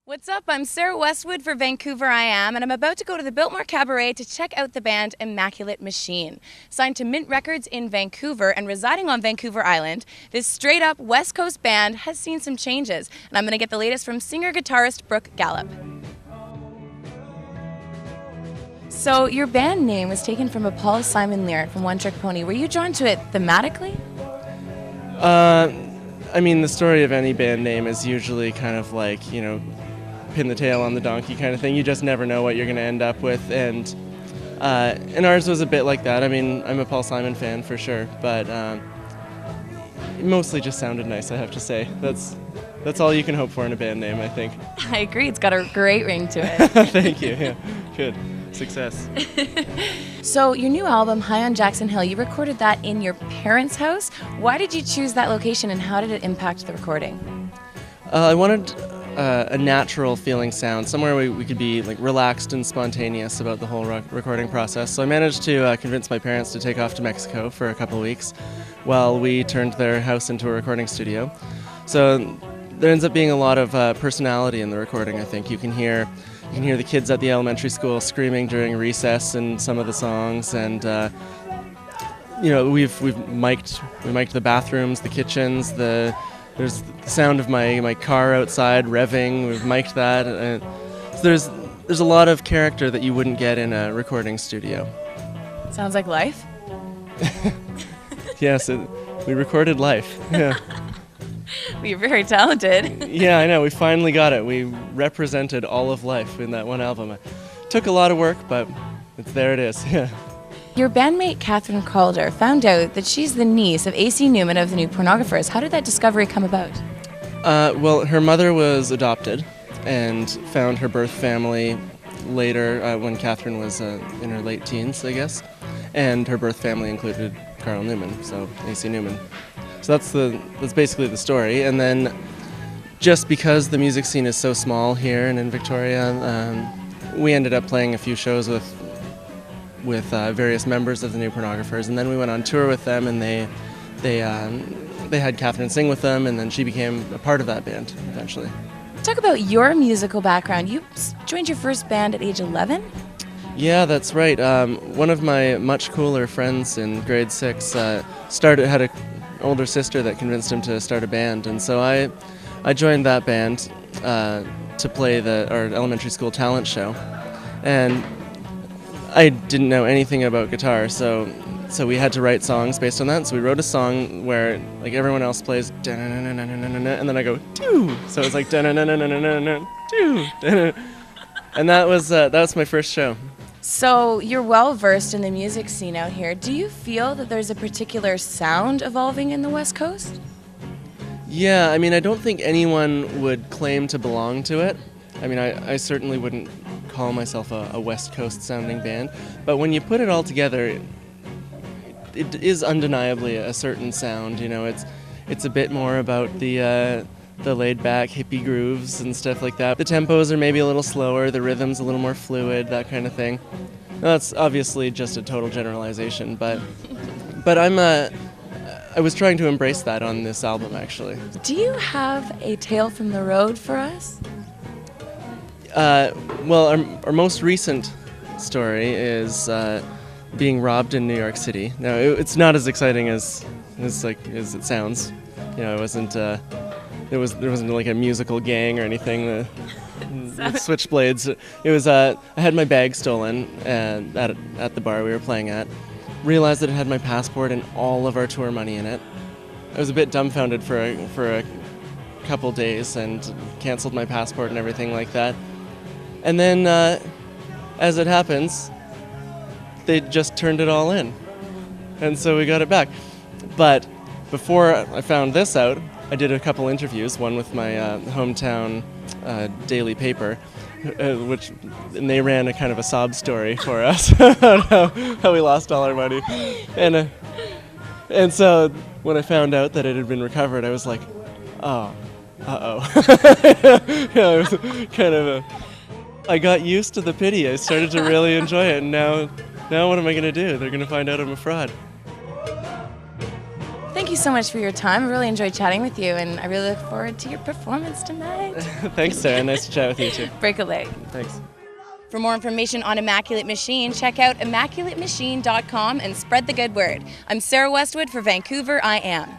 What's up? I'm Sarah Westwood for Vancouver I Am, and I'm about to go to the Biltmore Cabaret to check out the band Immaculate Machine. Signed to Mint Records in Vancouver and residing on Vancouver Island, this straight-up West Coast band has seen some changes, and I'm going to get the latest from singer-guitarist Brooke Gallup. So your band name was taken from a Paul Simon lyric from One Trick Pony. Were you drawn to it thematically? I mean, the story of any band name is usually kind of like, pin the tail on the donkey kind of thing. You just never know what you're going to end up with, and ours was a bit like that. I mean, I'm a Paul Simon fan for sure, but it mostly just sounded nice, I have to say. That's all you can hope for in a band name, I think. I agree. It's got a great ring to it. Thank you. Yeah, good. Success. So your new album, High on Jackson Hill, you recorded that in your parents' house. Why did you choose that location, and how did it impact the recording? I wanted a natural feeling sound, somewhere we could be like relaxed and spontaneous about the whole recording process. So I managed to convince my parents to take off to Mexico for a couple of weeks while we turned their house into a recording studio. So there ends up being a lot of personality in the recording, I think. You can hear the kids at the elementary school screaming during recess in some of the songs, and we've mic'd the bathrooms, the kitchens, there's the sound of my car outside revving. We've mic'd that. So there's a lot of character that you wouldn't get in a recording studio. Sounds like life. Yes, we recorded life. Yeah. Well, you're very talented. Yeah, I know. We finally got it. We represented all of life in that one album. It took a lot of work, but there it is. Yeah. Your bandmate Catherine Calder found out that she's the niece of A.C. Newman of the New Pornographers. How did that discovery come about? Well, her mother was adopted and found her birth family later when Catherine was in her late teens, I guess. And her birth family included Carl Newman, so A.C. Newman. So that's basically the story. And then just because the music scene is so small here and in Victoria, we ended up playing a few shows with various members of the New Pornographers, and then we went on tour with them, and they had Catherine sing with them, and then she became a part of that band eventually. Talk about your musical background. You joined your first band at age 11? Yeah, that's right. One of my much cooler friends in grade 6 had an older sister that convinced him to start a band, and so I joined that band to play our elementary school talent show, and I didn't know anything about guitar, so we had to write songs based on that. So we wrote a song where like everyone else plays and then I go doo, so it's like doo, and that was my first show. So you're well versed in the music scene out here. Do you feel that there's a particular sound evolving in the West Coast? Yeah, I mean, I don't think anyone would claim to belong to it. I mean, I certainly wouldn't call myself a West Coast sounding band, but when you put it all together, it is undeniably a certain sound. It's a bit more about the laid back hippie grooves and stuff like that. The tempos are maybe a little slower, the rhythm's a little more fluid, that kind of thing. That's obviously just a total generalization, but I was trying to embrace that on this album, actually. Do you have a tale from the road for us? Well, our most recent story is being robbed in New York City. Now, it's not as exciting as it sounds. It wasn't. There wasn't like a musical gang or anything with switchblades. It was. I had my bag stolen at the bar we were playing at. Realized that it had my passport and all of our tour money in it. I was a bit dumbfounded for a couple days and canceled my passport and everything like that. And then, as it happens, they just turned it all in. And so we got it back. But before I found this out, I did a couple interviews, one with my hometown daily paper, and they ran a kind of a sob story for us about how we lost all our money. And so when I found out that it had been recovered, I was like, oh, uh-oh. It was kind of I got used to the pity. I started to really enjoy it, and now what am I going to do? They're going to find out I'm a fraud. Thank you you so much for your time. I really enjoyed chatting with you, and I really look forward to your performance tonight. Thanks, Sarah. Nice to chat with you too. Break a leg. Thanks. For more information on Immaculate Machine, check out immaculatemachine.com and spread the good word. I'm Sarah Westwood for Vancouver I Am.